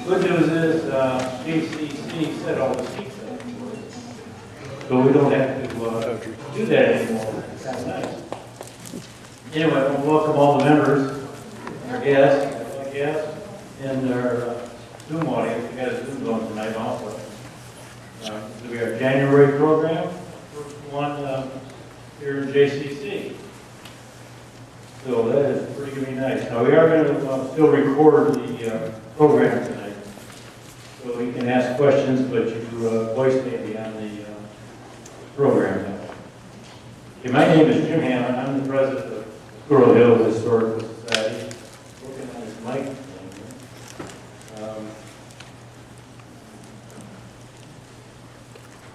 Good news is JCC set all the seats up, so we don't have to do that anymore. It's kind of nice. Anyway, I want to welcome all the members, our guests, and our Zoom audience. We got a Zoom going tonight also. So we have January program, first one here in JCC. So that is pretty nice. Now we are going to still record the program tonight. So you can ask questions, but you voice maybe on the program now. Okay, my name is Jim Hammond. I'm the president of Squirrel Hill Historical Society. Working on this mic thing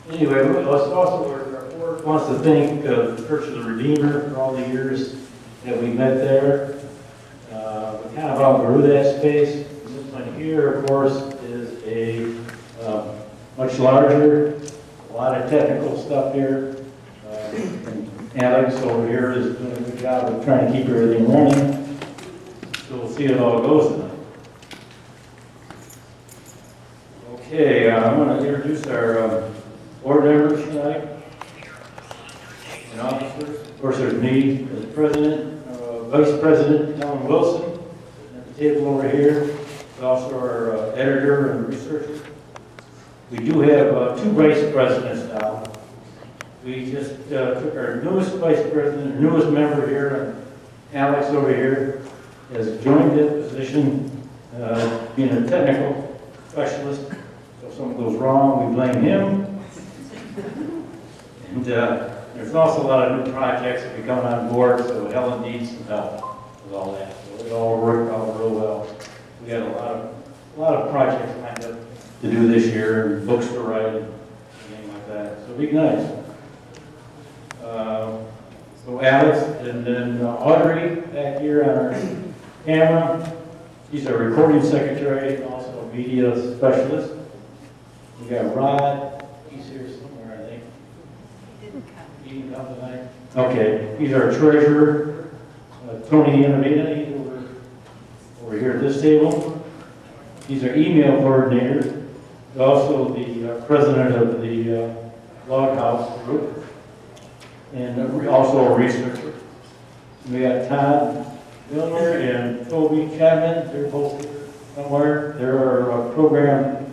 here. Anyway, our board wants to thank the Church of the Redeemer for all the years that we met there. We kind of outgrew that space. This one here, of course, is a much larger, a lot of technical stuff here. And Alex over here is doing a good job of trying to keep everything running. So we'll see how it goes tonight. Okay, I'm going to introduce our board members tonight and officers. Of course, there's me as president, vice president, Ellen Wilson, at the table over here. There's also our editor and researcher. We do have two vice presidents now. We just took our newest vice president, newest member here, Alex over here, has joined that position, being a technical specialist. So if something goes wrong, we blame him. And there's also a lot of new projects that we come on board, so Helen needs some help with all that. So it all worked out real well. We had a lot of projects lined up to do this year, and books to write, and things like that. So it'll be nice. So Alex, and then Audrey back here on our camera. She's our recording secretary, and also a media specialist. We got Rod. He's here somewhere, I think. He didn't come tonight. Okay, he's our treasurer. Tony Innovita, he's over here at this table. He's our email coordinator. He's also the president of the Log House group, and also a researcher. We got Todd Milner and Toby Chapman. They're both here somewhere. They're our program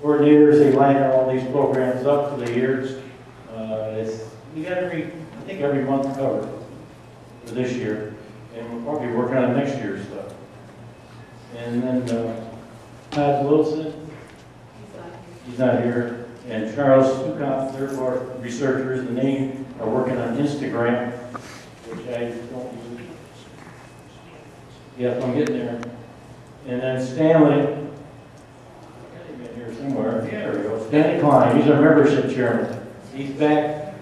coordinators. They line all these programs up for the years. We got every month covered for this year, and we'll probably be working on next year's stuff. And then Todd Wilson, he's not here, and Charles Sukant, they're our researchers, and they are working on Instagram, which I don't use. Yep, I'm getting there. And then Stanley, I've been here somewhere. Yeah, there we go. Stanley Klein, he's our membership chairman. He's back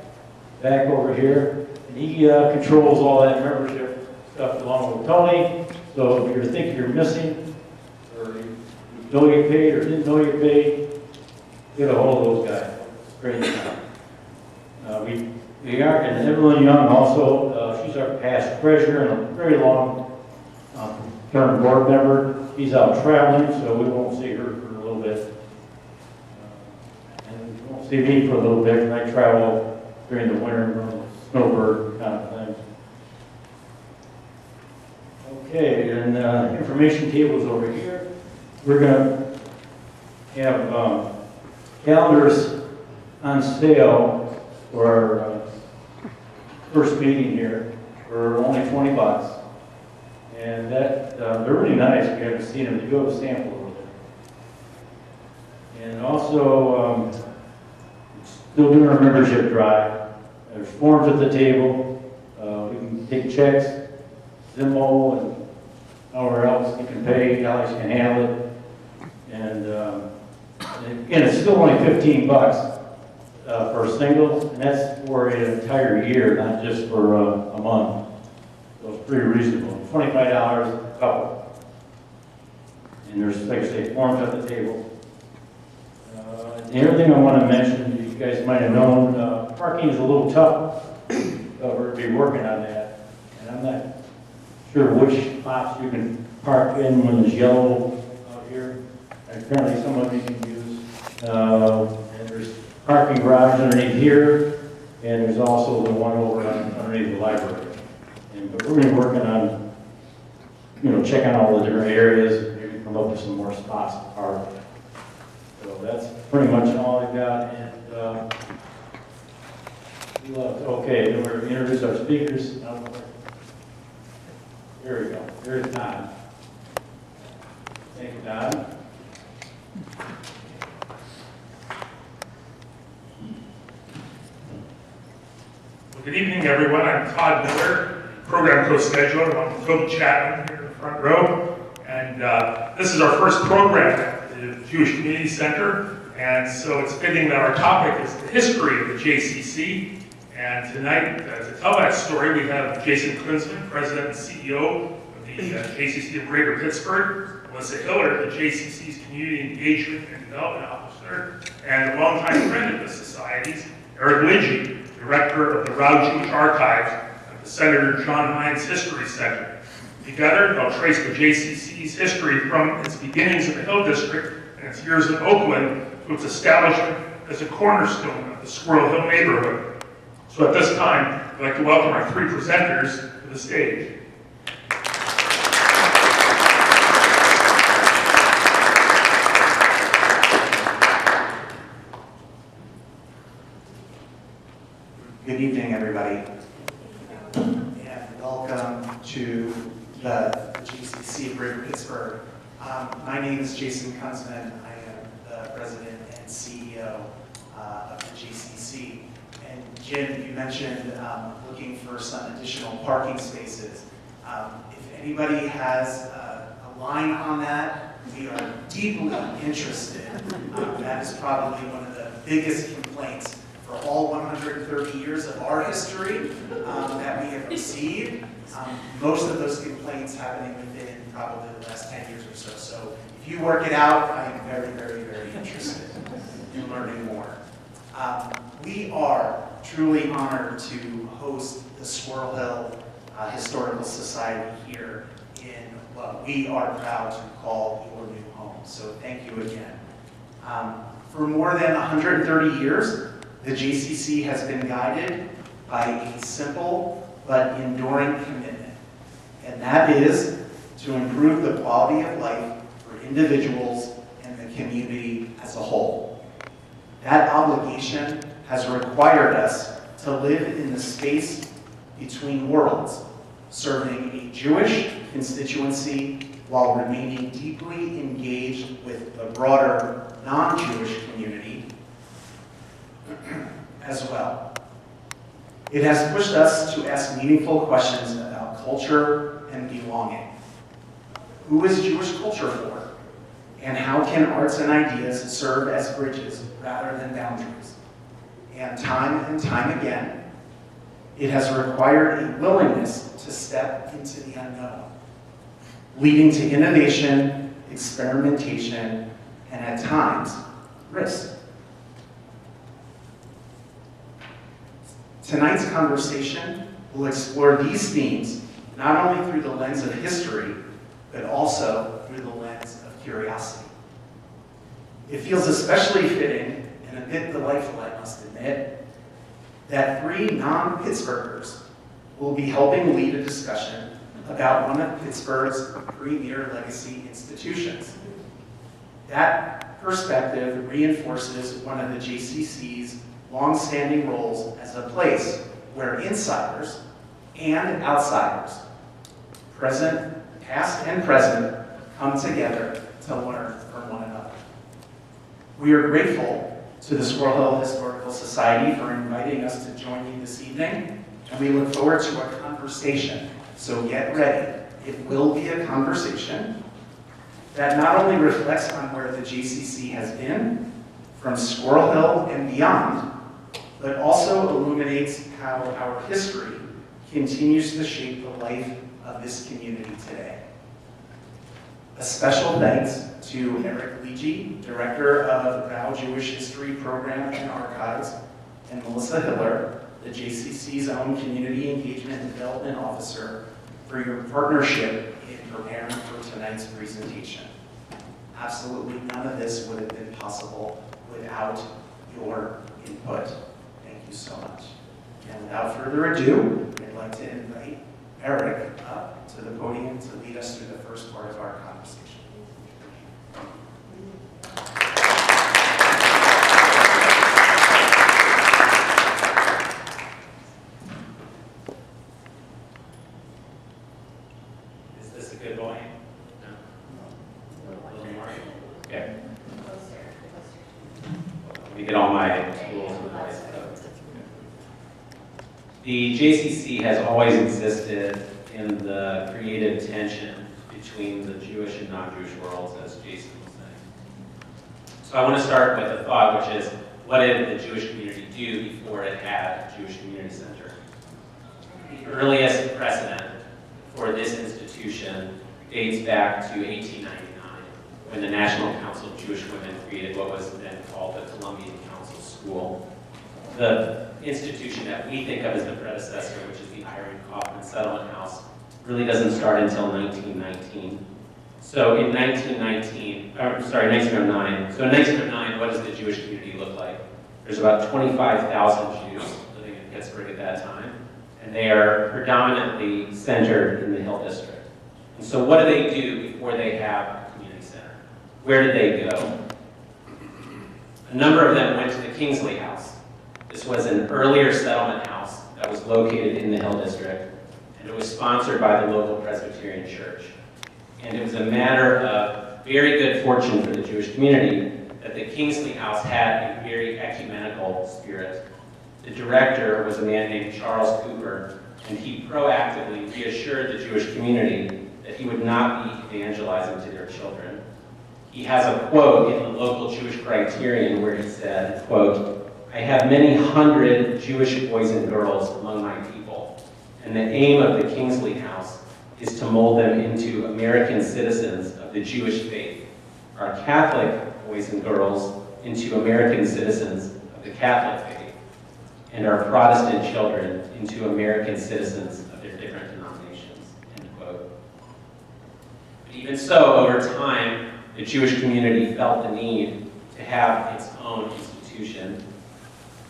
over here, and he controls all that membership stuff along with Tony. So if you think you're missing, or you know you paid or didn't know you paid, get a hold of those guys. Great job. We are, and Evelyn Young also, she's our past treasurer and a very long term board member. She's out traveling, so we won't see her for a little bit. And you won't see me for a little bit, and I travel during the winter, snowbird kind of thing. Okay, and information tables over here. We're going to have calendars on sale for our first meeting here for only $20. And that they're really nice. We haven't seen them. They do have a sample over there. And also, still doing our membership drive. There's forms at the table. We can take checks, Venmo, and nowhere else you can pay. Alex can handle it. And again, it's still only $15 for a single, and that's for an entire year, not just for a month. So it's pretty reasonable. $25 a couple. And there's, like I say, forms at the table. The other thing I want to mention, you guys might have known, parking is a little tough. We're be working on that. And I'm not sure which spots you can park in when it's yellow out here. I apparently some of you can use. And there's parking garage underneath here, and there's also the one over underneath the library. But we're going to be working on, checking all the different areas, maybe come up with some more spots to park. So that's pretty much all I've got. And okay, then we're going to introduce our speakers. Here we go. Here's Don. Thank you, Don. Well, good evening, everyone. I'm Todd Miller, program co-scheduler. I'm Toby Chapman here in the front row. And this is our first program at the Jewish Community Center. And so it's fitting that our topic is the history of the JCC. And tonight, to tell that story, we have Jason Kunzman, President and CEO of the JCC of Greater Pittsburgh, Melissa Hiller, the JCC's Community Engagement and Development Officer, and a longtime friend of the Society's, Eric Lidji, Director of the Rauh Jewish Archives at the Senator John Heinz History Center. Together, they'll trace the JCC's history from its beginnings in the Hill District and its years in Oakland to its establishment as a cornerstone of the Squirrel Hill neighborhood. So at this time, I'd like to welcome our three presenters to the stage. Good evening, everybody, and welcome to the JCC of Greater Pittsburgh. My name is Jason Kunzman. I am the President and CEO of the JCC. And Jim, you mentioned looking for some additional parking spaces. If anybody has a line on that, we are deeply interested. That is probably one of the biggest complaints for all 130 years of our history that we have received. Most of those complaints happening within probably the last 10 years or so. So if you work it out, I am very, very, very interested in learning more. We are truly honored to host the Squirrel Hill Historical Society here in what we are proud to call your new home. So thank you again. For more than 130 years, the JCC has been guided by a simple but enduring commitment, and that is to improve the quality of life for individuals and the community as a whole. That obligation has required us to live in the space between worlds, serving a Jewish constituency while remaining deeply engaged with the broader non-Jewish community as well. It has pushed us to ask meaningful questions about culture and belonging. Who is Jewish culture for? And how can arts and ideas serve as bridges rather than boundaries? And time again, it has required a willingness to step into the unknown, leading to innovation, experimentation, and at times, risk. Tonight's conversation will explore these themes not only through the lens of history, but also through the lens of curiosity. It feels especially fitting and a bit delightful, I must admit, that three non-Pittsburghers will be helping lead a discussion about one of Pittsburgh's premier legacy institutions. That perspective reinforces one of the JCC's long-standing roles as a place where insiders and outsiders, past and present, come together to learn from one another. We are grateful to the Squirrel Hill Historical Society for inviting us to join you this evening, and we look forward to a conversation. So get ready. It will be a conversation that not only reflects on where the JCC has been, from Squirrel Hill and beyond, but also illuminates how our history continues to shape the life of this community today. A special thanks to Eric Lidji, Director of Rauh Jewish History Program and Archives, and Melissa Hiller, the JCC's own Community Engagement and Development Officer, for your partnership in preparing for tonight's presentation. Absolutely none of this would have been possible without your input. Thank you so much. And without further ado, I'd like to invite Eric up to the podium to lead us through the first part of our conversation. Is this a good volume? No? A little more? Okay. Let me get all my tools in place. The JCC has always existed in the creative tension between the Jewish and non-Jewish worlds, as Jason was saying. So I want to start with a thought, which is, what did the Jewish community do before it had a Jewish Community Center? The earliest precedent for this institution dates back to 1899, when the National Council of Jewish Women created what was then called the Columbian Council School. The institution that we think of as the predecessor, which is the Iron Kaufman Settlement House, really doesn't start until 1919. So in 1909, so in 1909, what does the Jewish community look like? There's about 25,000 Jews living in Pittsburgh at that time, and they are predominantly centered in the Hill District. And so what do they do before they have a community center? Where did they go? A number of them went to the Kingsley House. This was an earlier settlement house that was located in the Hill District, and it was sponsored by the local Presbyterian Church. And it was a matter of very good fortune for the Jewish community that the Kingsley House had a very ecumenical spirit. The director was a man named Charles Cooper, and he proactively reassured the Jewish community that he would not be evangelizing to their children. He has a quote in the local Jewish Criterion where he said, quote, "I have many hundred Jewish boys and girls among my people, and the aim of the Kingsley House is to mold them into American citizens of the Jewish faith, our Catholic boys and girls into American citizens of the Catholic faith, and our Protestant children into American citizens of their different denominations," end quote. But even so, over time, the Jewish community felt the need to have its own institution.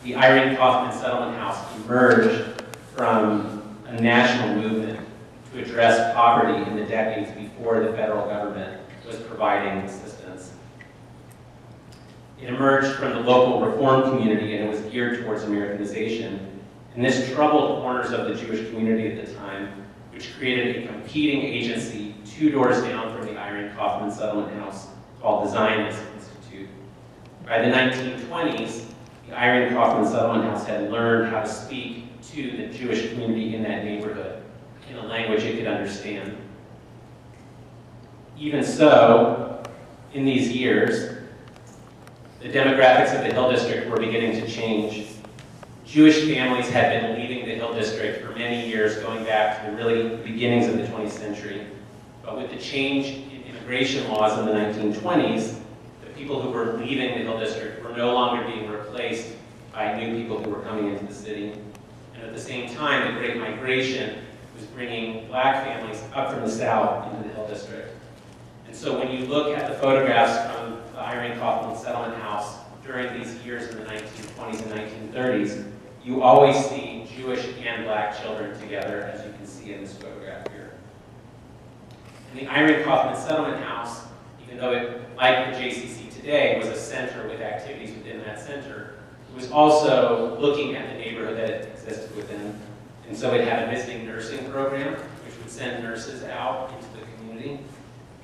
The Irene Kaufman Settlement House emerged from a national movement to address poverty in the decades before the federal government was providing assistance. It emerged from the local reform community, and it was geared towards Americanization. And this troubled corners of the Jewish community at the time, which created a competing agency 2 doors down from the Irene Kaufman Settlement House called the Zionist Institute. By the 1920s, the Irene Kaufman Settlement House had learned how to speak to the Jewish community in that neighborhood in a language it could understand. Even so, in these years, the demographics of the Hill District were beginning to change. Jewish families had been leaving the Hill District for many years, going back to the really beginnings of the 20th century. But with the change in immigration laws in the 1920s, the people who were leaving the Hill District were no longer being replaced by new people who were coming into the city. And at the same time, the Great Migration was bringing black families up from the south into the Hill District. And so when you look at the photographs from the Irene Kaufman Settlement House during these years in the 1920s and 1930s, you always see Jewish and black children together, as you can see in this photograph here. And the Irene Kaufman Settlement House, even though it, like the JCC today, was a center with activities within that center, it was also looking at the neighborhood that it existed within. And so it had a visiting nursing program, which would send nurses out into the community.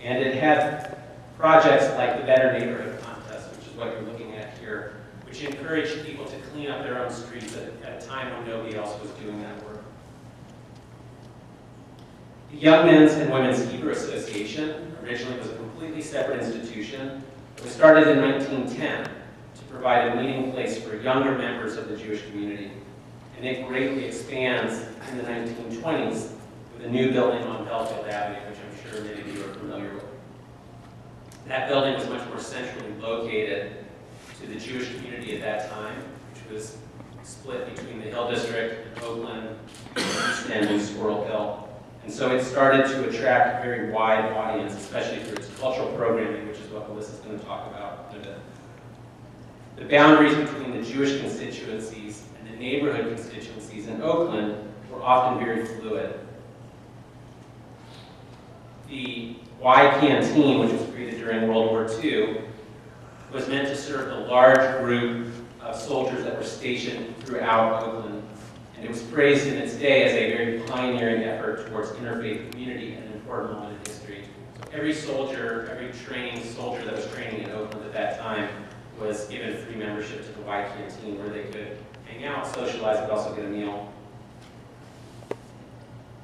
And it had projects like the Better Neighborhood Contest, which is what you're looking at here, which encouraged people to clean up their own streets at a time when nobody else was doing that work. The Young Men's and Women's Hebrew Association originally was a completely separate institution. It was started in 1910 to provide a meeting place for younger members of the Jewish community. And it greatly expands in the 1920s with a new building on Belfield Avenue, which I'm sure many of you are familiar with. That building was much more centrally located to the Jewish community at that time, which was split between the Hill District, Oakland, East End, and Squirrel Hill. And so it started to attract a very wide audience, especially through its cultural programming, which is what Melissa's going to talk about in a bit. The boundaries between the Jewish constituencies and the neighborhood constituencies in Oakland were often very fluid. The Y Canteen, which was created during World War II, was meant to serve the large group of soldiers that were stationed throughout Oakland. And it was praised in its day as a very pioneering effort towards interfaith community and an important moment in history. So every soldier, every trained soldier that was training in Oakland at that time was given free membership to the Y Canteen, where they could hang out, socialize, but also get a meal.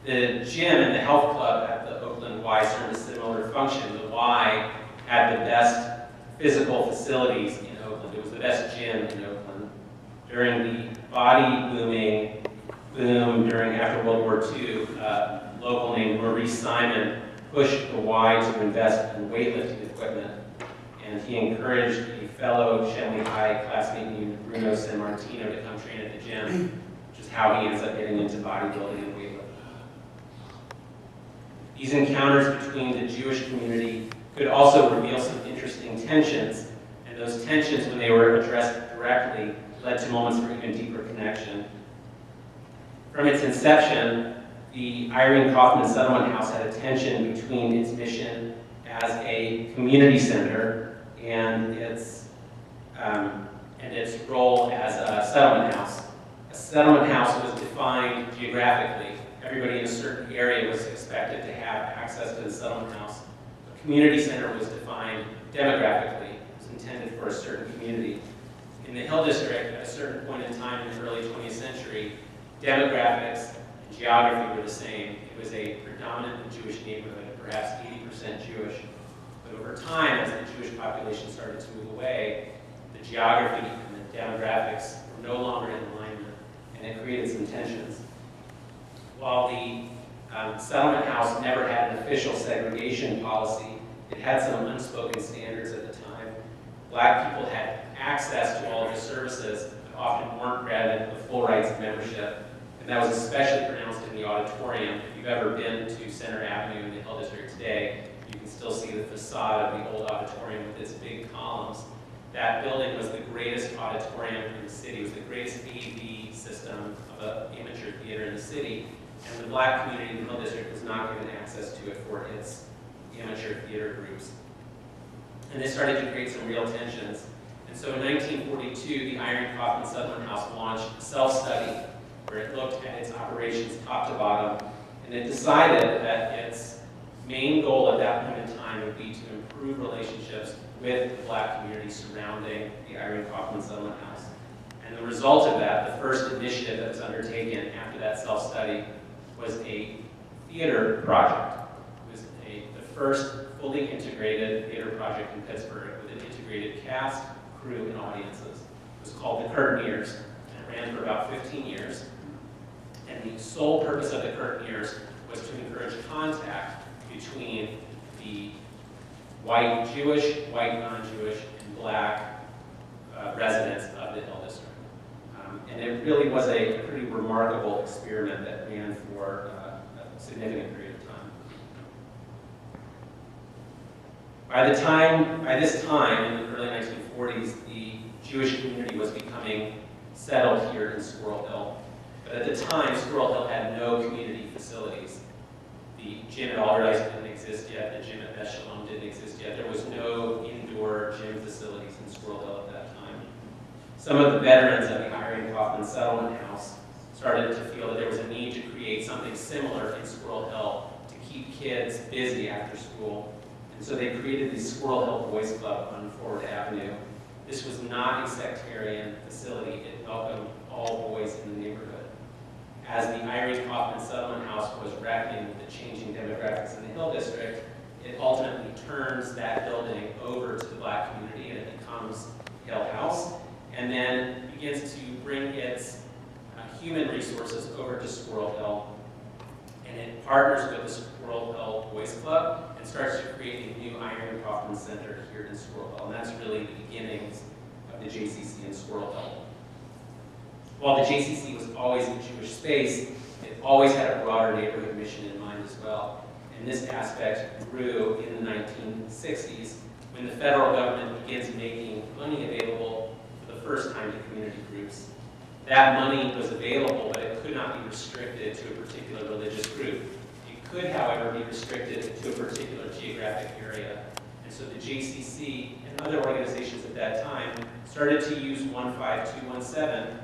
The gym and the health club at the Oakland Y served a similar function. The Y had the best physical facilities in Oakland. It was the best gym in Oakland. During the body boom after World War II, a local named Maurice Simon pushed the Y to invest in weightlifting equipment, and he encouraged a fellow Shenley High classmate named Bruno San Martino to come train at the gym, which is how he ends up getting into bodybuilding and weightlifting. These encounters between the Jewish community could also reveal some interesting tensions, and those tensions, when they were addressed directly, led to moments for even deeper connection. From its inception, the Irene Kaufman Settlement House had a tension between its mission as a community center and its role as a settlement house. A settlement house was defined geographically. Everybody in a certain area was expected to have access to the settlement house. A community center was defined demographically. It was intended for a certain community. In the Hill District, at a certain point in time in the early 20th century, demographics and geography were the same. It was a predominantly Jewish neighborhood, perhaps 80% Jewish. But over time, as the Jewish population started to move away, the geography and the demographics were no longer in alignment, and it created some tensions. While the settlement house never had an official segregation policy, it had some unspoken standards at the time. Black people had access to all of the services, but often weren't granted the full rights of membership. And that was especially pronounced in the auditorium. If you've ever been to Center Avenue in the Hill District today, you can still see the facade of the old auditorium with its big columns. That building was the greatest auditorium in the city. It was the greatest AV system of an amateur theater in the city. And the black community in the Hill District was not given access to it for its amateur theater groups. And this started to create some real tensions. And so in 1942, the Irene Kaufman Settlement House launched a self-study where it looked at its operations top to bottom, and it decided that its main goal at that point in time would be to improve relationships with the black community surrounding the Irene Kaufman Settlement House. And the result of that, the first initiative that was undertaken after that self-study, was a theater project. It was the first fully integrated theater project in Pittsburgh with an integrated cast, crew, and audiences. It was called the Curtain Years, and it ran for about 15 years. And the sole purpose of the Curtain Years was to encourage contact between the white Jewish, white non-Jewish, and black residents of the Hill District. And it really was a pretty remarkable experiment that ran for a significant period of time. By this time, in the early 1940s, the Jewish community was becoming settled here in Squirrel Hill. But at the time, Squirrel Hill had no community facilities. The gym at Alderdice didn't exist yet. The gym at Beth Shalom didn't exist yet. There was no indoor gym facilities in Squirrel Hill at that time. Some of the veterans of the Irene Kaufman Settlement House started to feel that there was a need to create something similar in Squirrel Hill to keep kids busy after school. And so they created the Squirrel Hill Boys Club on Forward Avenue. This was not a sectarian facility. It welcomed all boys in the neighborhood. As the Irene Kaufman Settlement House was reckoning with the changing demographics in the Hill District, it ultimately turns that building over to the black community and it becomes Hill House, and then begins to bring its human resources over to Squirrel Hill. And it partners with the Squirrel Hill Boys Club and starts to create a new Irene Kaufman Center here in Squirrel Hill. And that's really the beginnings of the JCC in Squirrel Hill. While the JCC was always a Jewish space, it always had a broader neighborhood mission in mind. mind as well. And this aspect grew in the 1960s when the federal government begins making money available for the first time to community groups. That money was available, but it could not be restricted to a particular religious group. It could, however, be restricted to a particular geographic area. And so the JCC and other organizations at that time started to use 15217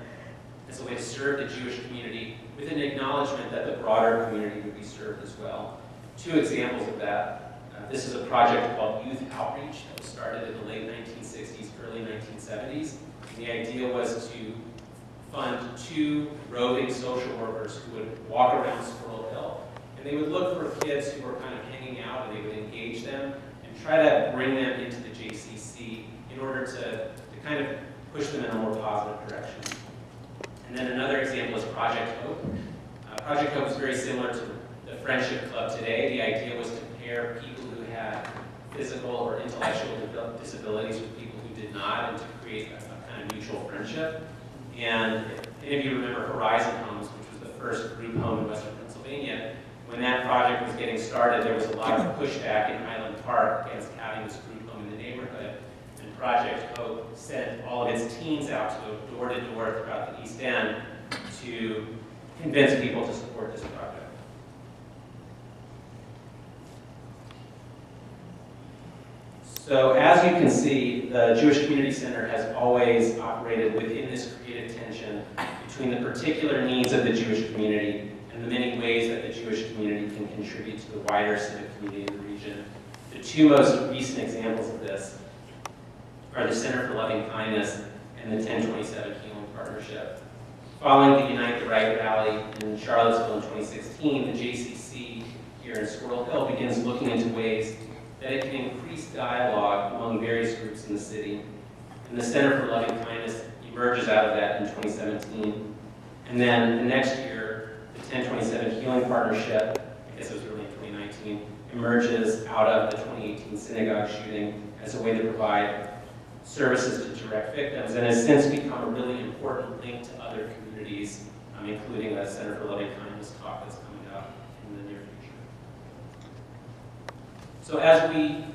as a way to serve the Jewish community with an acknowledgement that the broader community would be served as well. Two examples of that. This is a project called Youth Outreach that was started in the late 1960s, early 1970s. And the idea was to fund 2 roving social workers who would walk around Squirrel Hill. And they would look for kids who were kind of hanging out, and they would engage them and try to bring them into the JCC in order to kind of push them in a more positive direction. And then another example is Project Hope. Project Hope is very similar to the Friendship Club today. The idea was to pair people who had physical or intellectual disabilities with people who did not, and to create a kind of mutual friendship. And if any of you remember Horizon Homes, which was the first group home in Western Pennsylvania, when that project was getting started, there was a lot of pushback in Highland Park against having this group home in the neighborhood. And Project Hope sent all of its teams out to go door to door throughout the East End to convince people to support this project. So as you can see, the Jewish Community Center has always operated within this creative tension between the particular needs of the Jewish community and the many ways that the Jewish community can contribute to the wider civic community in the region. The 2 most recent examples of this are the Center for Loving Kindness and the 1027 Healing Partnership. Following the Unite the Right rally in Charlottesville in 2016, the JCC here in Squirrel Hill begins looking into ways that it can increase dialogue among various groups in the city. And the Center for Loving Kindness emerges out of that in 2017. And then the next year, the 1027 Healing Partnership, I guess it was really in 2019, emerges out of the 2018 synagogue shooting as a way to provide services to direct victims, and has since become a really important link to other communities, including the Center for Loving Kindness talk that's coming up in the near future. So as we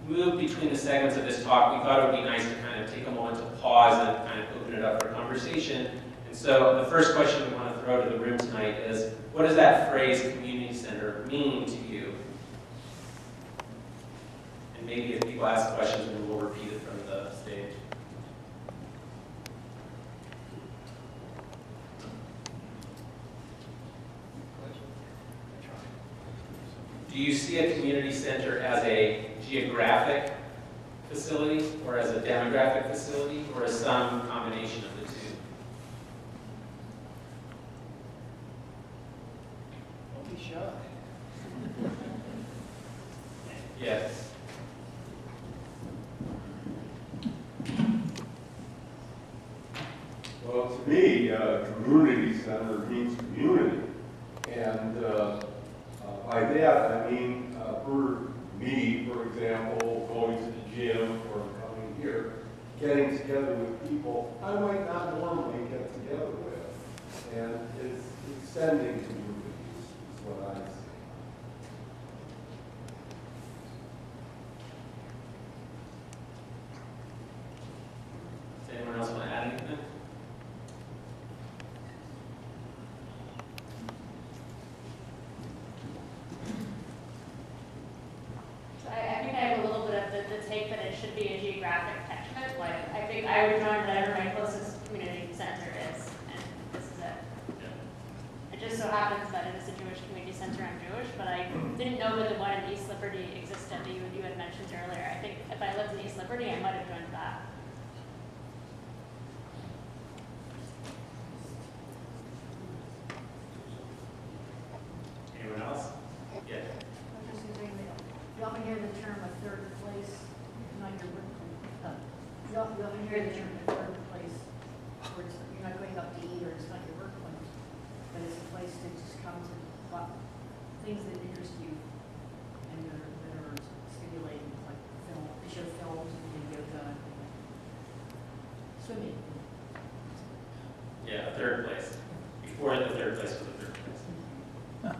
move between the segments of this talk, we thought it would be nice to kind of take a moment to pause and kind of open it up for conversation. And so the first question we want to throw to the room tonight is, what does that phrase community center mean to you? And maybe if people ask questions, then we'll repeat it from the stage. Do you see a community center as a geographic facility, or as a demographic facility, or as some combination of the 2? Don't be shy. Yes. Well, to me, community center means community. And by that, I mean, for me, for example, going to the gym or coming here, getting together with people I might not normally get together with. And it's extending communities is what I see. Does anyone else want to add anything? I think I have a little bit of the take that it should be a geographic catchment. Like, I think I would know whatever my closest community center is, and this is it. It just so happens that it is a Jewish community center. I'm Jewish, but I didn't know that the one in East Liberty existed that you had mentioned earlier. I think if I lived in East Liberty, I might have joined that. Anyone else? Yeah. I'm just saying that you often hear the term a third place, not your workplace. You often hear the term a third place, where you're not going out to eat or it's not your workplace, but it's a place to just come to things that interest you and that are stimulating, like film, they show films and yoga, swimming. Yeah, a third place. Before the third place was the third place.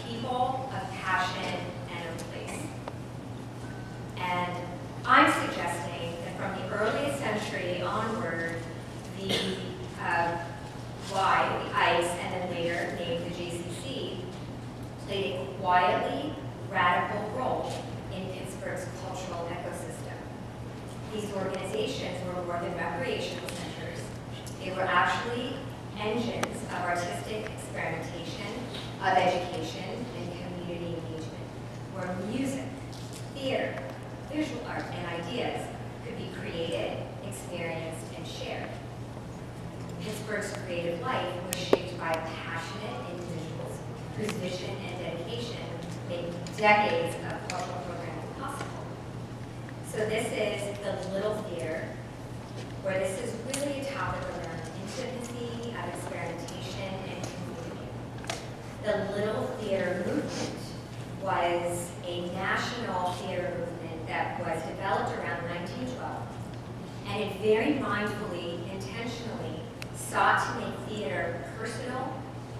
people, of passion, and of place. And I'm suggesting that from the earliest century onward, the ICE, and then later named the JCC, played a quietly radical role in Pittsburgh's cultural ecosystem. These organizations were more than recreational centers. They were actually engines of artistic experimentation, of education, and community engagement, where music, theater, visual art, and ideas could be created, experienced, and shared. Pittsburgh's creative life was shaped by passionate individuals whose vision and dedication made decades of cultural programming possible. So this is the Little Theater, where this is really a topic around intimacy, of experimentation, and community. The Little Theater movement was a national theater movement that was developed around 1912, and it very mindfully, intentionally sought to make theater personal,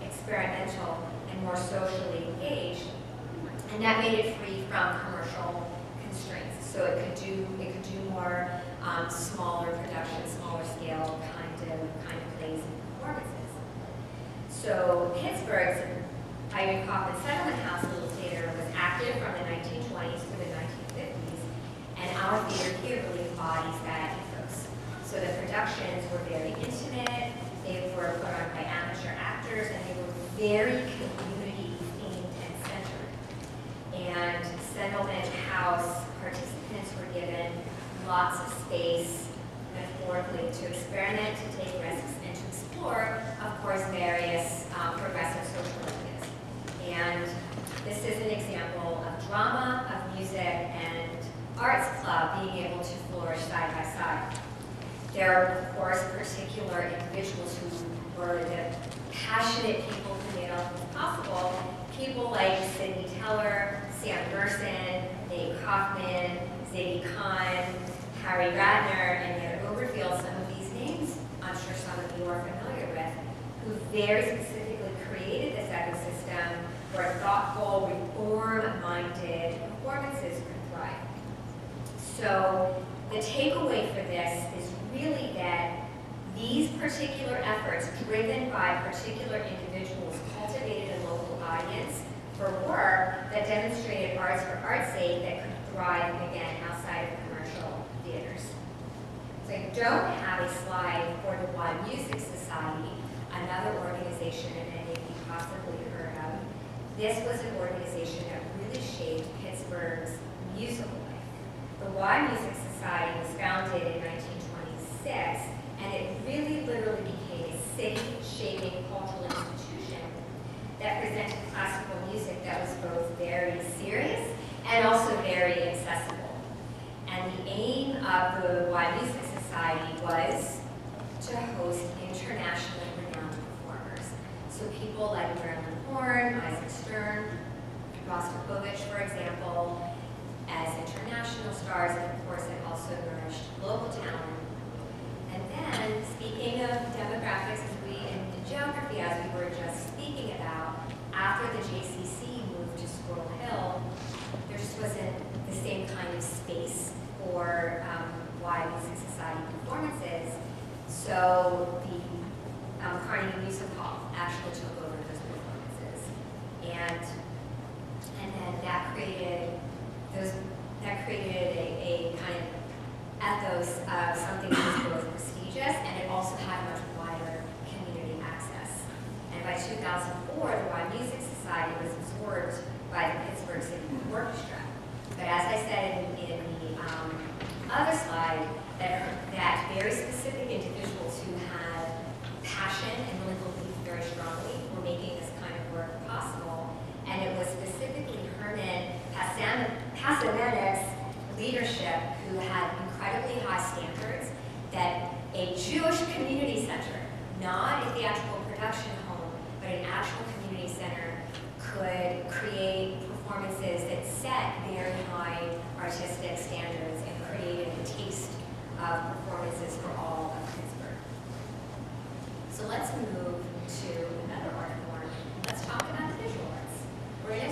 experimental, and more socially engaged, and that made it free from commercial constraints. So it could do more smaller productions, smaller scale kind of plays and performances. So Pittsburgh's Irene Kaufman Settlement House Little Theater was active from the 1920s to the 1950s, and our theater here really embodies that ethos. So the productions were very intimate, they were put on by amateur actors, and they were very community-themed and centered. And Settlement House participants were given lots of space, metaphorically, to experiment, to take risks, and to explore, of course, various progressive social ideas. And this is an example of drama, of music, and arts club being able to flourish side by side. There are, of course, particular individuals who were the passionate people who made all this possible. People like Sidney Teller, Sam Gerson, Dave Kaufman, Zadie Kahn, Harry Radner, and Ned Oberfield, some of these names I'm sure some of you are familiar with, who very specifically created this ecosystem where thoughtful, reform-minded performances could thrive. So the takeaway for this is really that these particular efforts, driven by particular individuals, cultivated a local audience for work that demonstrated arts for art's sake that could thrive, again, outside of commercial theaters. So I don't have a slide for the Rauh Music Society, another organization that many of you possibly heard of. This was an organization that really shaped Pittsburgh's musical life. The Rauh Music Society was founded in 1926, and it really literally became a city-shaping cultural institution that presented classical music that was both very serious and also very accessible. And the aim of the Rauh Music Society was to host internationally renowned performers. So people like Marilyn Horne, Isaac Stern, Rostropovich, for example, as international stars, and of course it also nourished local talent. And then, speaking of demographics and geography, as we were just speaking about, after the JCC moved to Squirrel Hill, there just wasn't the same kind of space for Rauh Music Society performances. So the Carnegie Music Hall actually took over those performances, and then that created a kind of ethos of something that was both prestigious and it also had much wider community access. And by 2004, the Rauh Music Society was absorbed by the Pittsburgh City Orchestra. But as I said in the other slide, that very specific individuals who had passion and really believed very strongly were making this kind of work possible. And it was specifically Herman Passanenik's leadership who had incredibly high standards that a Jewish community center, not a theatrical production home, but an actual community center, could create performances that set very high artistic standards and created a taste of performances for all of Pittsburgh. So let's move to another art form. Let's talk about the visual arts. We're in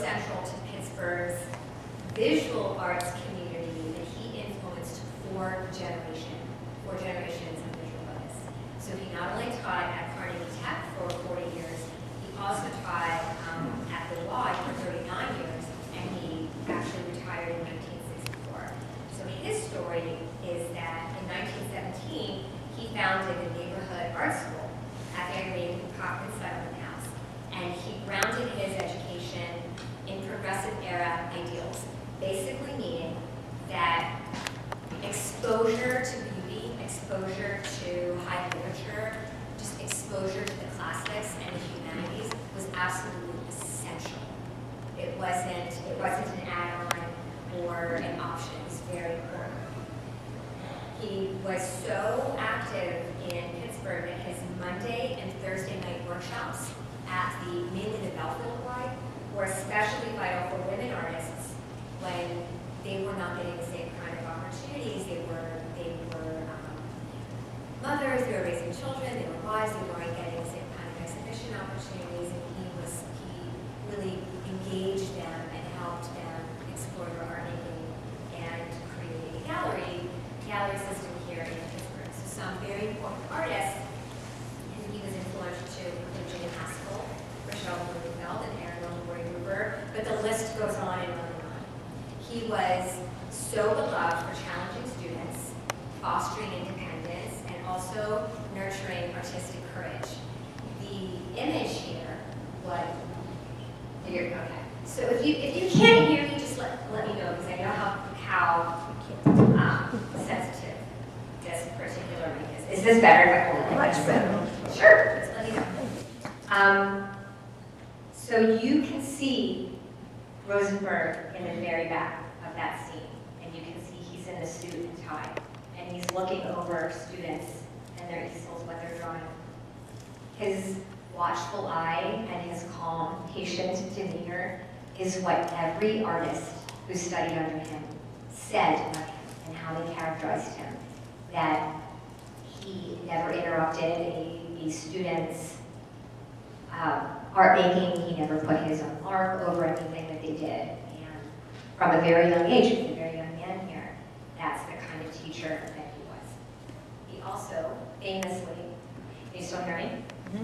central to Pittsburgh's visual arts community that he influenced four generations of visual artists. So he not only taught at Carnegie Tech for 40 years, he also taught at the Y for 39 years, and he actually retired in 1964. So his story is that in 1917, he founded the neighborhood art school at the Irene Cochran Settlement House, and he grounded his education in progressive era ideals, basically meaning that exposure to beauty, exposure to high literature, just exposure to the classics and the humanities was absolutely essential. It wasn't an add-on or an option. It was very important. He was so active in Pittsburgh that his Monday and Thursday night workshops at mainly the Belfield Y were especially vital for women artists when they were not getting the same kind of opportunities. They were mothers, they were raising children, they were wives, they weren't getting the same kind of exhibition opportunities, and he really engaged them and helped them explore their art making and create a gallery system here in Pittsburgh. So some very important artists, and he was influential to Virginia Haskell, Rochelle Blumenfeld, and Aaron Lori Gruber, but the list goes on and on and on. He was so beloved for challenging students, fostering independence, and also nurturing artistic courage. The image here was, okay. So if you can't hear me, just let me know, because I know how sensitive this particular mic is. Is this better if I hold it like this? Much better. Sure, just let me know. So you can see Rosenberg in the very back of that scene, and you can see he's in a suit and tie, and he's looking over students and their easels, what they're drawing. His watchful eye and his calm, patient demeanor is what every artist who studied under him said of him and how they characterized him. That he never interrupted a student's art making, he never put his own mark over anything that they did. And from a very young age, he's a very young man here, that's the kind of teacher that he was. He also famously, can you still hear me?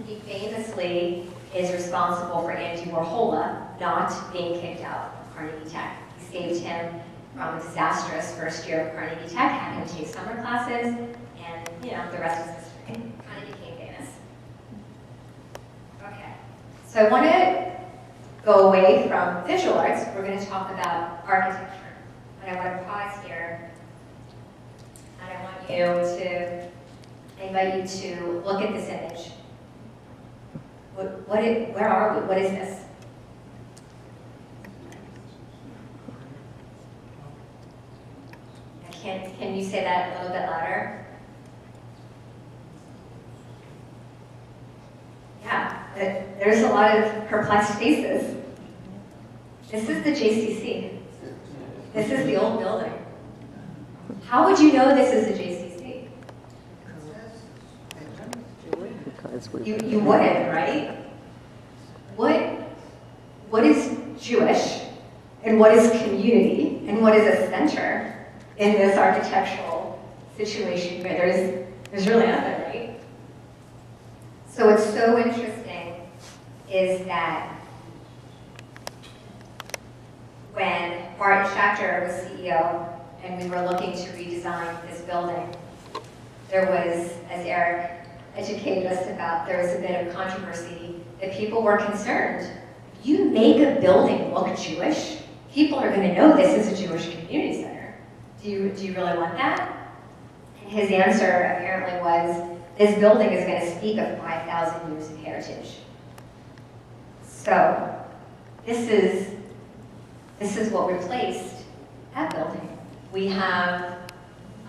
He famously is responsible for Andy Warhol not being kicked out of Carnegie Tech. He saved him from a disastrous first year of Carnegie Tech, had him take summer classes, and the rest is history. Kind of became famous. Okay, so I want to go away from visual arts. We're going to talk about architecture. And I want to pause here, and I want I invite you to look at this image. Where are we? What is this? Can you say that a little bit louder? Yeah, there's a lot of perplexed faces. This is the JCC. This is the old building. How would you know this is the JCC? You wouldn't, right? What is Jewish, and what is community, and what is a center in this architectural situation where there's really nothing, right? So what's so interesting is that when Martin Schachter was CEO and we were looking to redesign this building, there was, as Eric educated us about, there was a bit of controversy that people were concerned. You make a building look Jewish, people are going to know this is a Jewish community center. Do you really want that? And his answer apparently was, this building is going to speak of 5,000 years of heritage. So this is what replaced that building. We have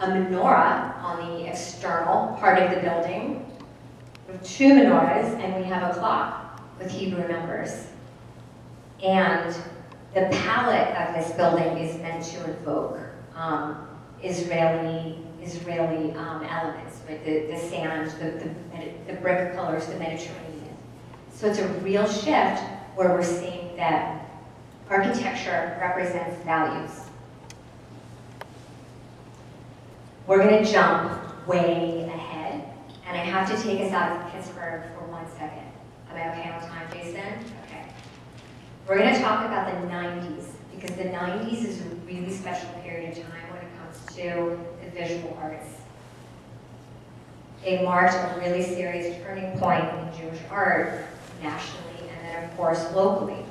a menorah on the external part of the building, with 2 menorahs, and we have a clock with Hebrew numbers. And the palette of this building is meant to evoke Israeli elements, right? The sand, the brick colors, the Mediterranean. So it's a real shift where we're seeing that Architecture represents values. We're going to jump way ahead, and I have to take us out of Pittsburgh for 1 second. Am I okay on time, Jason? Okay. We're going to talk about the 90s, because the 90s is a really special period of time when it comes to the visual arts. They marked a really serious turning point in Jewish art nationally, and then of course locally.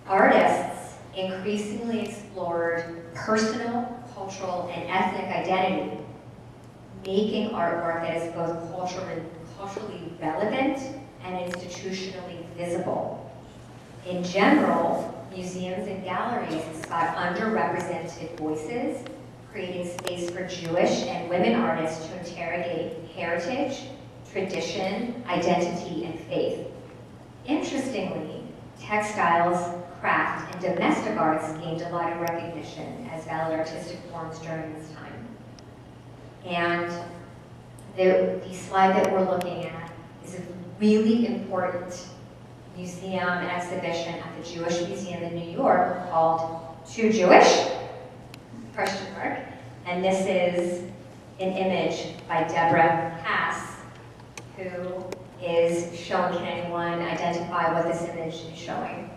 Artists increasingly explored personal, cultural, and ethnic identity, making artwork that is both culturally relevant and institutionally visible. In general, museums and galleries sought underrepresented voices, creating space for Jewish and women artists to interrogate heritage, tradition, identity, and faith. Interestingly, textiles, craft, and domestic arts gained a lot of recognition as valid artistic forms during this time. And the slide that we're looking at is a really important museum exhibition at the Jewish Museum in New York called Too Jewish? ? And this is an image by Deborah Cass, who is showing. Can anyone identify what this image is showing?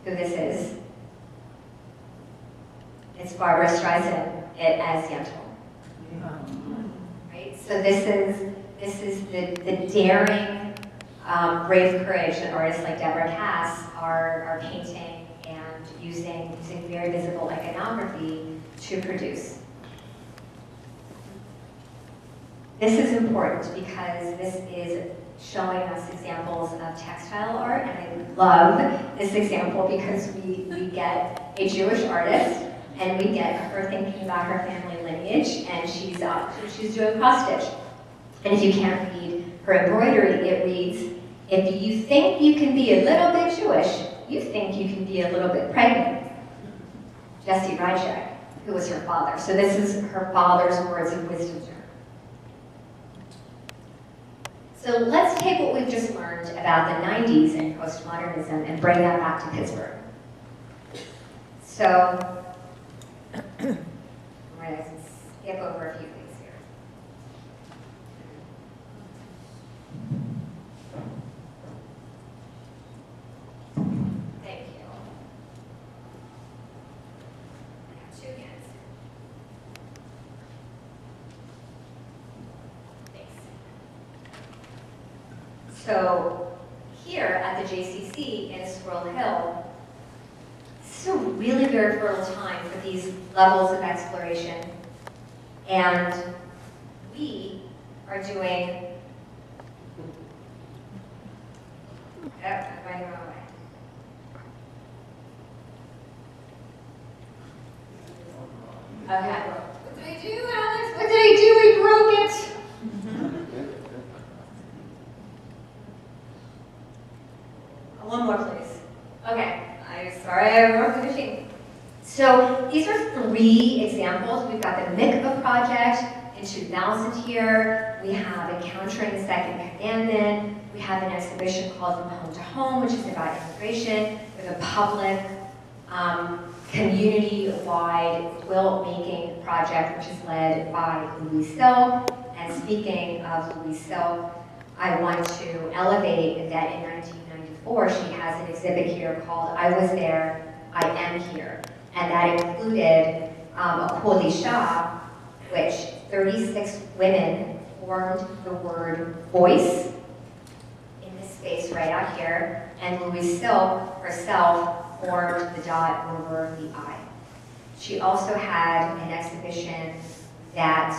Who this is? It's Barbara Streisand as Yentl. Right? So this is the daring, brave courage that artists like Deborah Cass are painting and using very visible iconography to produce. This is important because this is showing us examples of textile art, and I love this example because we get a Jewish artist and we get her thinking about her family lineage, and she's doing cross stitch. And if you can't read her embroidery, it reads, "If you think you can be a little bit Jewish, you think you can be a little bit pregnant." Jesse Ryjek, who was her father. So this is her father's words of wisdom to her. So let's take what we've just learned about the 90s and postmodernism and bring that back to Pittsburgh. So, I'm going to skip over a few things here. Thank you. I have 2 hands. So here at the JCC in Squirrel Hill, this is a really very fertile time for these levels of exploration. And we are doing, I'm going the wrong way. Okay. What did I do, Alex? What did I do? I broke it. One more, please. Okay, I'm sorry, I broke the machine. So these are 3 examples. We've got the Mikvah project in 2000 here. We have Encountering the Second Commandment. We have an exhibition called From Home to Home, which is about immigration. We have a public, community-wide quilt-making project, which is led by Louise Silk. And speaking of Louise Silk, I want to elevate that in 1994, she has an exhibit here called I Was There, I Am Here. And that included a Kol Isha, which 36 women formed the word voice in this space right out here. And Louise Silk herself formed the dot over the I. She also had an exhibition that,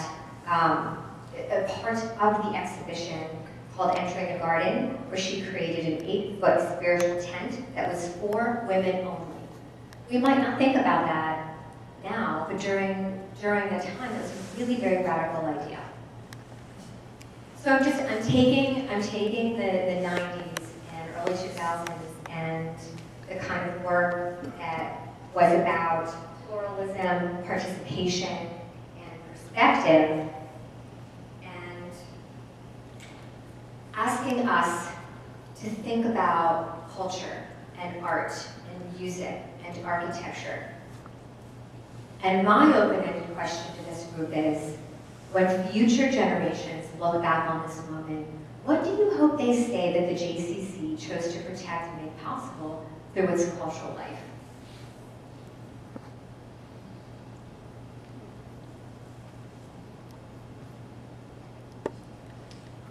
a part of the exhibition called Entering the Garden, where she created an 8-foot spiritual tent that was for women only. We might not think about that now, but during that time, it was a really very radical idea. So I'm taking the 90s and early 2000s and the kind of work that was about pluralism, participation, and perspective, and asking us to think about culture and art and music and architecture. And my open-ended question to this group is, when future generations look back on this moment, what do you hope they say that the JCC chose to protect and make possible through its cultural life?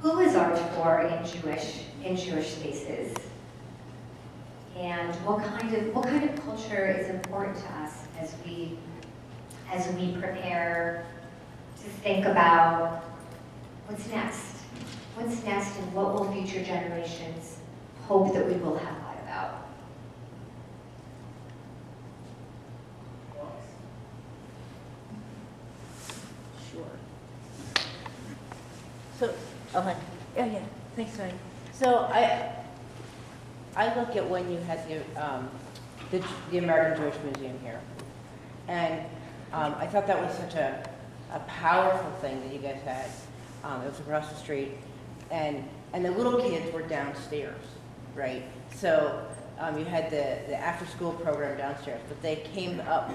Who is art for in Jewish spaces? And what kind of culture is important to us as we prepare to think about what's next? What's next, and what will future generations hope that we will have thought about? Sure. So, okay, yeah, thanks, Tony. So I look at when you had the American Jewish Museum here, and I thought that was such a powerful thing that you guys had. It was across the street, and the little kids were downstairs, right? So you had the after-school program downstairs, but they came up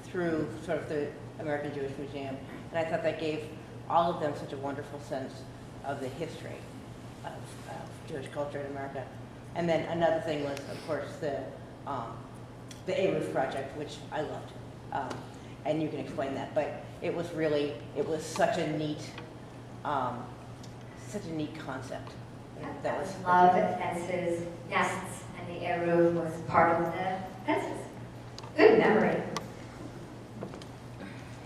through sort of the American Jewish Museum, and I thought that gave all of them such a wonderful sense of the history of Jewish culture in America. And then another thing was, of course, the A-Roof project, which I loved, and you can explain that. But it was such a neat concept. That was love, fences, nests, and the air roof was part of the fences. Good memory.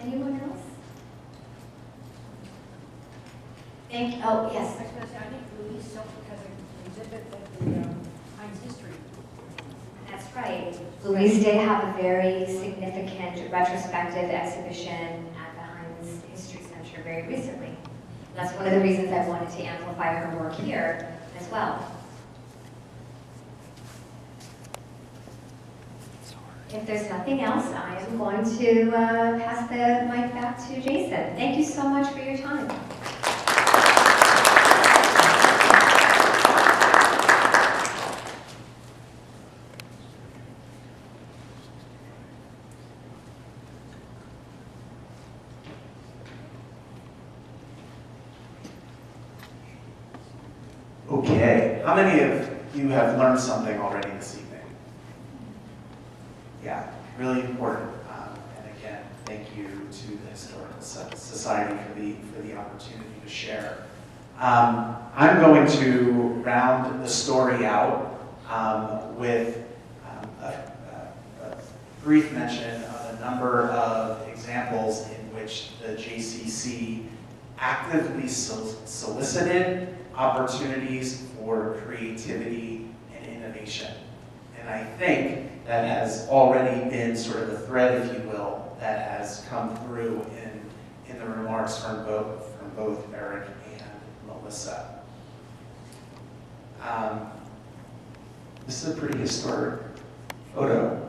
Anyone else? Oh, yes. I was going to say, I think Louise Silk has an exhibit at the Heinz History. That's right. Louise did have a very significant retrospective exhibition at the Heinz History Center very recently. That's one of the reasons I wanted to amplify her work here as well. If there's nothing else, I am going to pass the mic back to Jason. Thank you so much for your time. Okay, how many of you have learned something already this evening? Yeah, really important. And again, thank you to the Historical Society for the opportunity to share. I'm going to round the story out with a brief mention of a number of examples in which the JCC actively solicited opportunities for creativity and innovation. And I think that has already been sort of the thread, if you will, that has come through in the remarks from both Eric and Melissa. This is a pretty historic photo.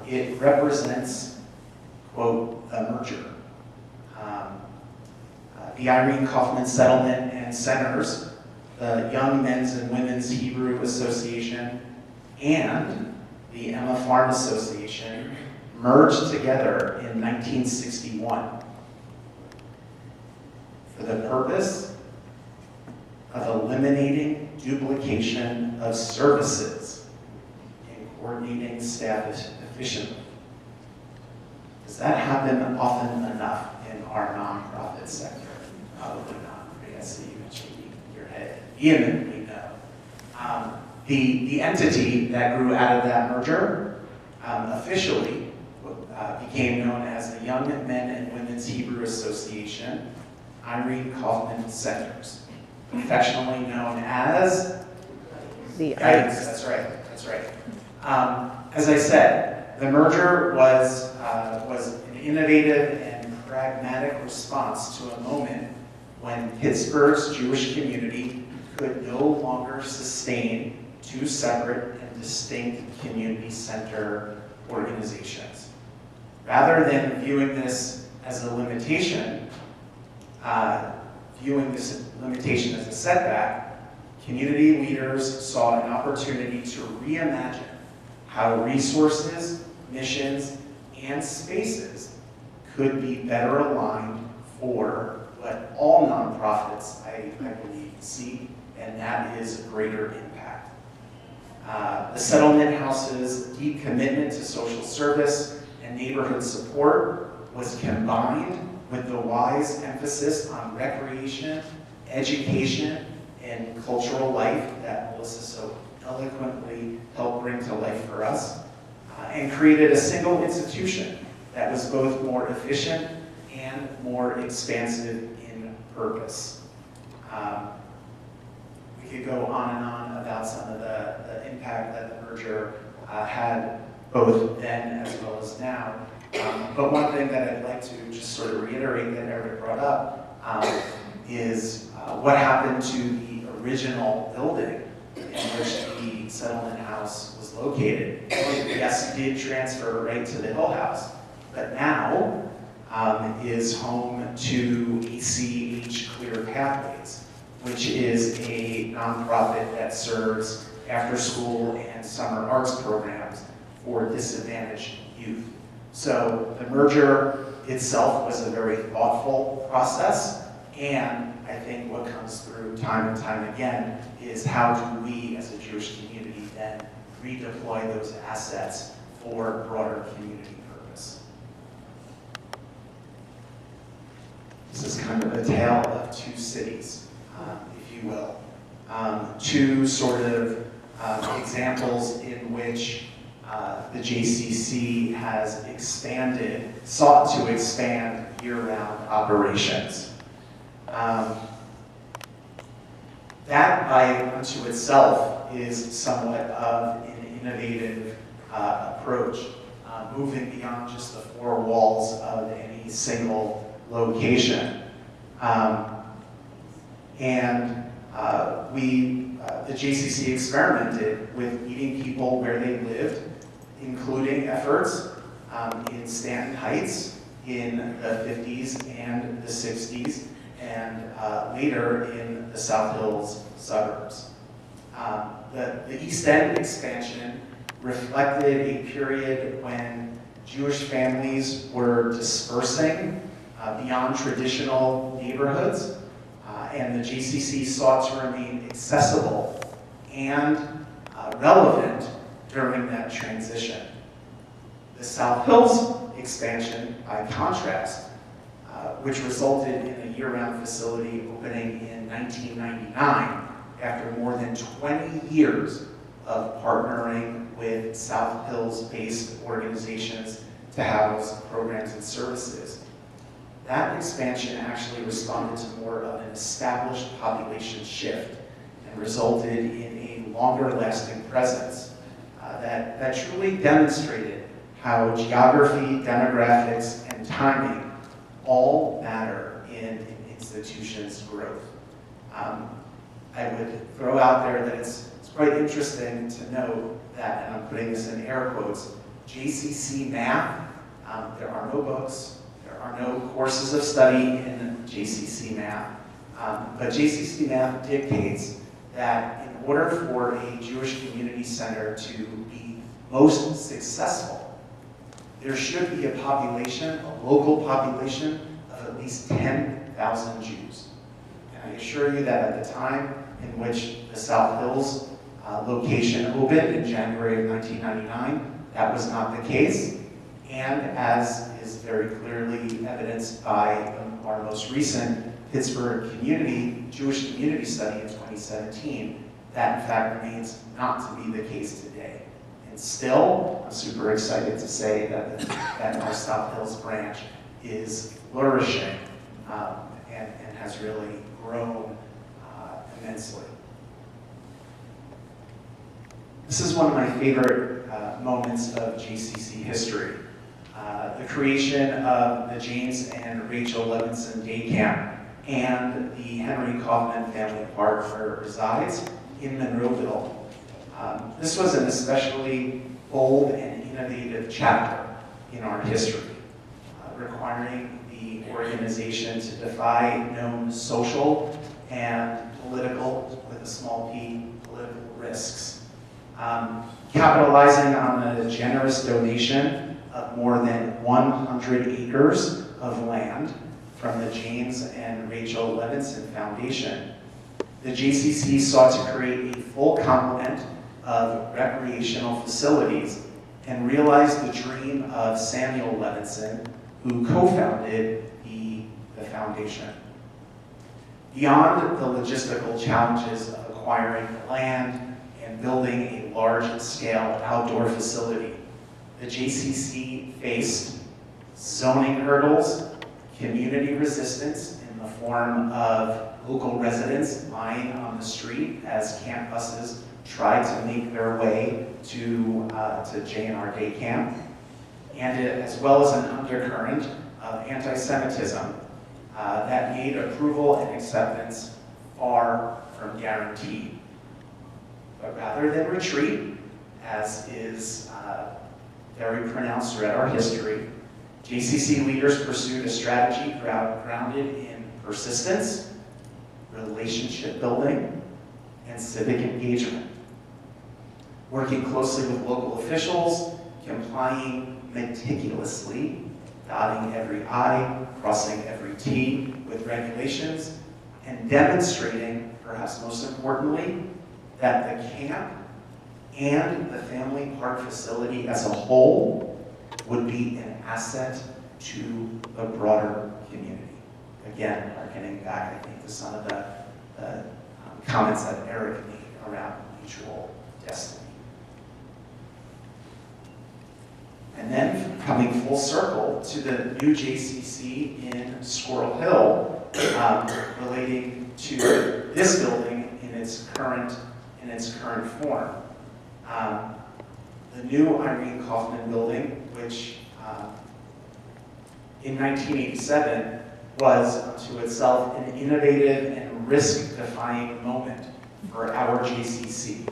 It represents, quote, the merger. The Irene Kaufman Settlement and Centers, the Young Men's and Women's Hebrew Association, and the Emma Farm Association merged together in 1961 for the purpose of eliminating duplication of services and coordinating staff efficiently. Does that happen often enough in our nonprofit sector? Probably not. I see you shaking your head vehemently no. The entity that grew out of that merger officially became known as the Young Men and Women's Hebrew Association, Irene Kaufman Centers, affectionately known as the Heinz. That's right. As I said, the merger was an innovative and pragmatic response to a moment when Pittsburgh's Jewish community could no longer sustain two separate and distinct community center organizations. Rather than viewing this as a limitation, as a setback, community leaders saw an opportunity to reimagine how resources, missions, and spaces could be better aligned for what all nonprofits, I believe, seek, and that is greater impact. The settlement house's deep commitment to social service and neighborhood support was combined with the wise emphasis on recreation, education, and cultural life that Melissa so eloquently helped bring to life for us, and created a single institution that was both more efficient and more expansive in purpose. We could go on and on about some of the impact that the merger had both then as well as now. But one thing that I'd like to just sort of reiterate that Eric brought up is what happened to the original building in which the settlement house was located. Yes, it did transfer right to the Hill House, but now is home to ACH Clear Pathways, which is a nonprofit that serves after-school and summer arts programs for disadvantaged youth. So the merger itself was a very thoughtful process, and I think what comes through time and time again is how do we as a Jewish community then redeploy those assets for broader community purpose. This is kind of a tale of two cities, if you will. Two sort of examples in which the JCC has sought to expand year-round operations. That by unto itself is somewhat of an innovative approach, moving beyond just the four walls of any single location. The JCC experimented with meeting people where they lived, including efforts in Stanton Heights in the 50s and the 60s, and later in the South Hills suburbs. The East End expansion reflected a period when Jewish families were dispersing beyond traditional neighborhoods, and the JCC sought to remain accessible and relevant during that transition. The South Hills expansion, by contrast, which resulted in a year-round facility opening in 1999 after more than 20 years of partnering with South Hills-based organizations to house programs and services. That expansion actually responded to more of an established population shift and resulted in a longer-lasting presence that truly demonstrated how geography, demographics, and timing all matter in an institution's growth. I would throw out there that it's quite interesting to note that, and I'm putting this in air quotes, JCC math, there are no books, there are no courses of study in JCC math, but JCC math dictates that in order for a Jewish community center to be most successful, there should be a population, a local population of at least 10,000 Jews. And I assure you that at the time in which the South Hills location opened in January of 1999, that was not the case. And as is very clearly evidenced by our most recent Pittsburgh Jewish community study in 2017, that in fact remains not to be the case today. And still, I'm super excited to say that our South Hills branch is flourishing and has really grown immensely. This is one of my favorite moments of JCC history. The creation of the James and Rachel Levinson Day Camp and the Henry Kaufman Family Park where it resides in Monroeville. This was an especially bold and innovative chapter in our history, requiring the organization to defy known social and political, with a small p, political risks. capitalizing on a generous donation of more than 100 acres of land from the James and Rachel Levinson Foundation. The JCC sought to create a full complement of recreational facilities and realize the dream of Samuel Levinson, who co-founded the foundation. Beyond the logistical challenges of acquiring the land and building a large-scale outdoor facility, the JCC faced zoning hurdles, community resistance in the form of local residents lying on the street as camp buses tried to make their way to J&R Day Camp, and as well as an undercurrent of anti-Semitism that made approval and acceptance far from guaranteed. But rather than retreat, as is very pronounced throughout our history, JCC leaders pursued a strategy grounded in persistence, relationship building, and civic engagement. Working closely with local officials, complying meticulously, dotting every I, crossing every T with regulations, and demonstrating, perhaps most importantly, that the camp and the family park facility as a whole would be an asset to the broader community. Again, harkening back, I think, to some of the comments that Eric made around mutual destiny. And then coming full circle to the new JCC in Squirrel Hill, relating to this building in its current form. The new Irene Kaufman building, which in 1987 was unto itself an innovative and risk-defying moment for our JCC.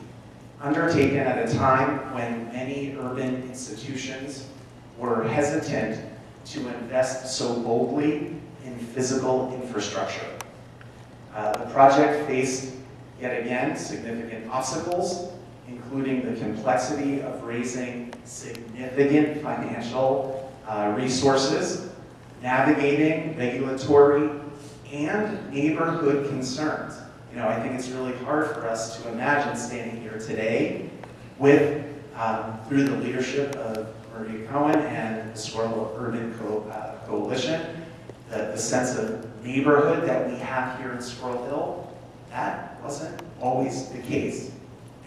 Undertaken at a time when many urban institutions were hesitant to invest so boldly in physical infrastructure. The project faced, yet again, significant obstacles, including the complexity of raising significant financial resources, navigating regulatory and neighborhood concerns. You know, I think it's really hard for us to imagine standing here today with, through the leadership of Maria Cohen and the Squirrel Urban Coalition, the sense of neighborhood that we have here in Squirrel Hill. That wasn't always the case,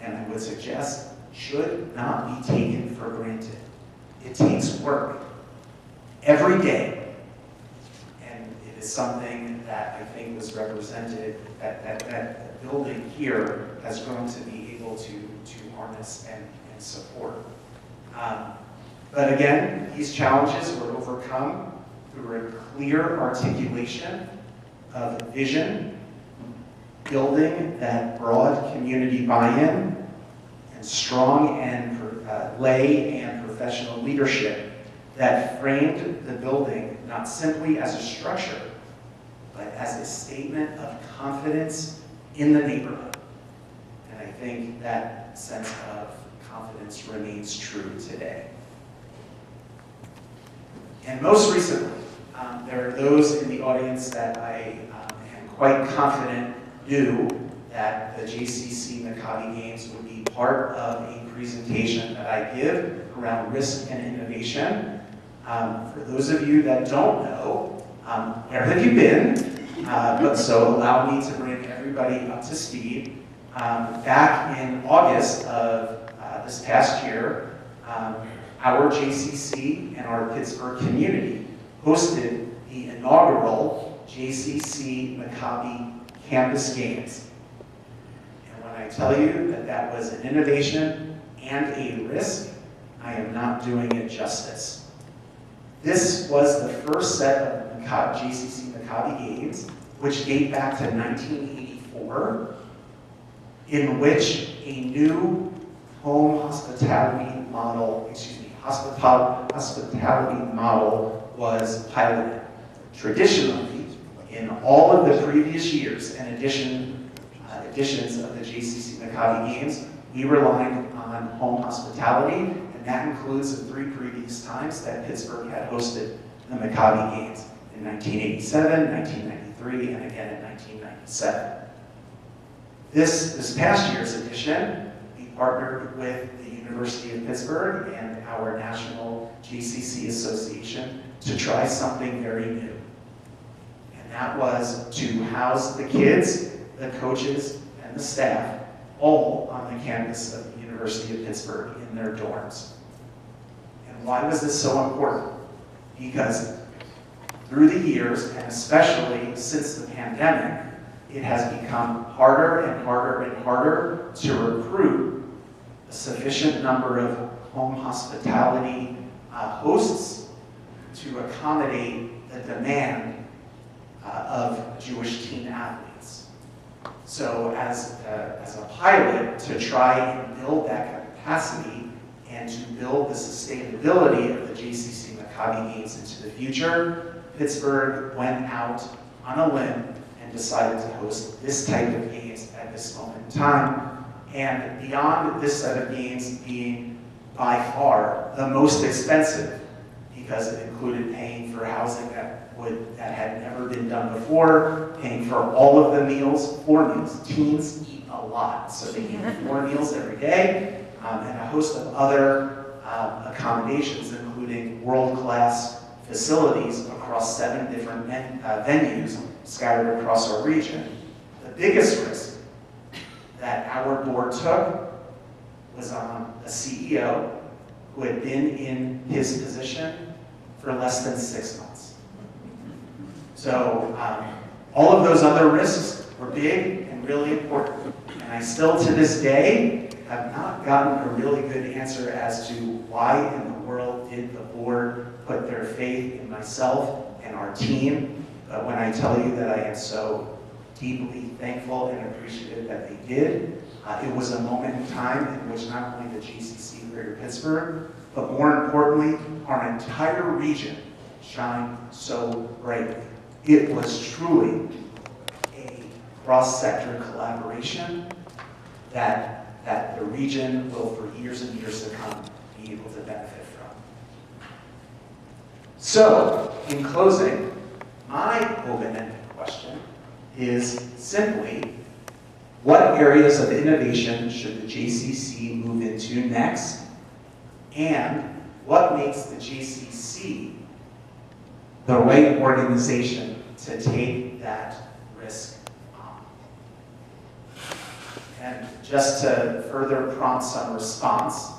and I would suggest should not be taken for granted. It takes work every day. Is something that I think was represented, that building here has grown to be able to harness and support. But again, these challenges were overcome through a clear articulation of vision, building that broad community buy-in, and strong and lay and professional leadership that framed the building not simply as a structure, but as a statement of confidence in the neighborhood. And I think that sense of confidence remains true today. And most recently, there are those in the audience that I am quite confident knew that the JCC Maccabi Games would be part of a presentation that I give around risk and innovation. For those of you that don't know, where have you been? But so allow me to bring everybody up to speed. Back in August of this past year, our JCC and our Pittsburgh community hosted the inaugural JCC Maccabi Campus Games. And when I tell you that that was an innovation and a risk, I am not doing it justice. This was the first set of JCC Maccabi Games, which date back to 1984, in which a new home hospitality model, hospitality model was piloted. Traditionally, in all of the previous years and editions of the JCC Maccabi Games, we relied on home hospitality, and that includes the 3 previous times that Pittsburgh had hosted the Maccabi Games in 1987, 1993, and again in 1997. This past year's edition, we partnered with the University of Pittsburgh and our National JCC Association to try something very new. And that was to house the kids, the coaches, and the staff all on the campus of the University of Pittsburgh in their dorms. And why was this so important? Because through the years, and especially since the pandemic, it has become harder and harder and harder to recruit a sufficient number of home hospitality hosts to accommodate the demand of Jewish teen athletes. So as a pilot to try and build that capacity and to build the sustainability of the JCC Maccabi Games into the future, Pittsburgh went out on a limb and decided to host this type of games at this moment in time. And beyond this set of games being by far the most expensive, because it included paying for housing that had never been done before, paying for all of the meals, 4 meals. Teens eat a lot, so they eat 4 meals every day, and a host of other accommodations, including world-class facilities across 7 different venues scattered across our region. The biggest risk that our board took was on a CEO who had been in his position for less than 6 months. So all of those other risks were big and really important. And I still, to this day, have not gotten a really good answer as to why in the world did the board put their faith in myself and our team. But when I tell you that I am so deeply thankful and appreciative that they did, it was a moment in time in which not only the JCC Greater Pittsburgh, but more importantly, our entire region shined so brightly. It was truly a cross-sector collaboration that the region will, for years and years to come, be able to benefit from. So, in closing, my open-ended question is simply, what areas of innovation should the JCC move into next? And what makes the JCC the right organization to take that risk on? And just to further prompt some response,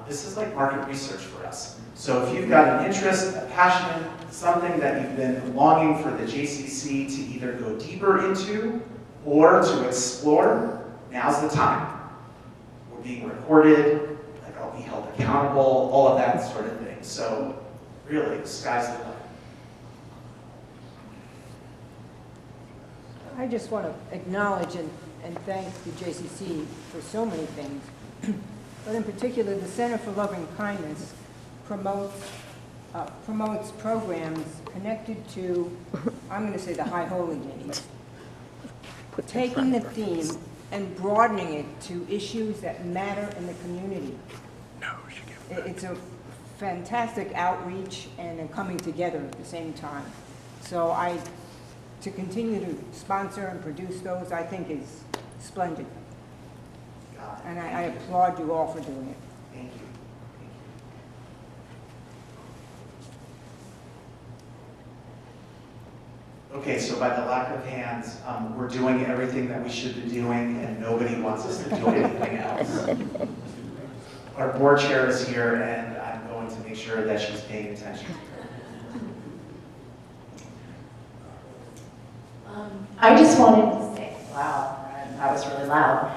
this is like market research for us. So if you've got an interest, a passion, something that you've been longing for the JCC to either go deeper into or to explore, now's the time. We're being recorded, like I'll be held accountable, all of that sort of thing. So really, the sky's the limit. I just want to acknowledge and thank the JCC for so many things, but in particular, the Center for Loving Kindness promotes programs connected to, I'm going to say, the High Holy Days, taking the theme and broadening it to issues that matter in the community. It's a fantastic outreach and a coming together at the same time. So to continue to sponsor and produce those, I think is splendid. And I applaud you all for doing it. Thank you. Okay, so by the lack of hands, we're doing everything that we should be doing, and nobody wants us to do anything else. Our board chair is here, and I'm going to make sure that she's paying attention. I just wanted to say, wow, that was really loud.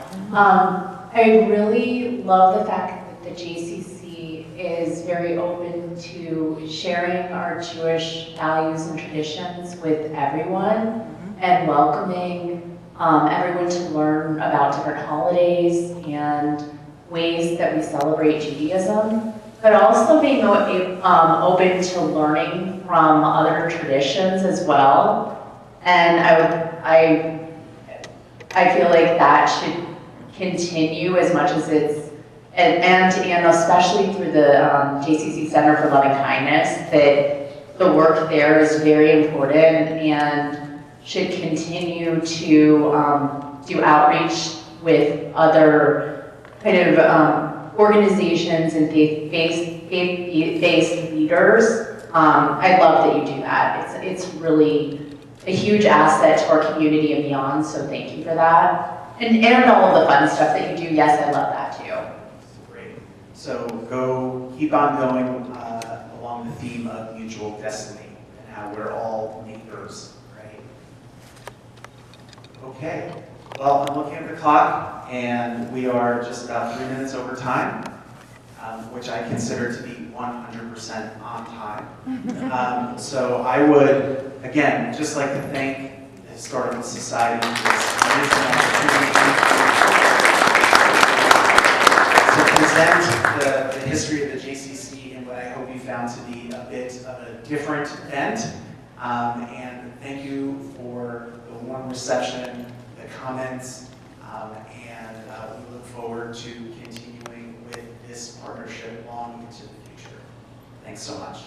I really love the fact that the JCC is very open to sharing our Jewish values and traditions with everyone and welcoming everyone to learn about different holidays and ways that we celebrate Judaism, but also being open to learning from other traditions as well. And I feel like that should continue as much as it's, and especially through the JCC Center for Loving Kindness, that the work there is very important and should continue to do outreach with other kind of organizations and faith-based leaders. I love that you do that. It's really a huge asset to our community and beyond, so thank you for that. And all of the fun stuff that you do, yes, I love that too. Great. So keep on going along the theme of mutual destiny and how we're all neighbors, right? Okay. Well, I'm looking at the clock, and we are just about 3 minutes over time, which I consider to be 100% on time. So I would, again, just like to thank the Historical Society for this amazing opportunity to present the history of the JCC in what I hope you found to be a bit of a different bent. And thank you for the warm reception, the comments, and we look forward to continuing with this partnership long into the future. Thanks so much.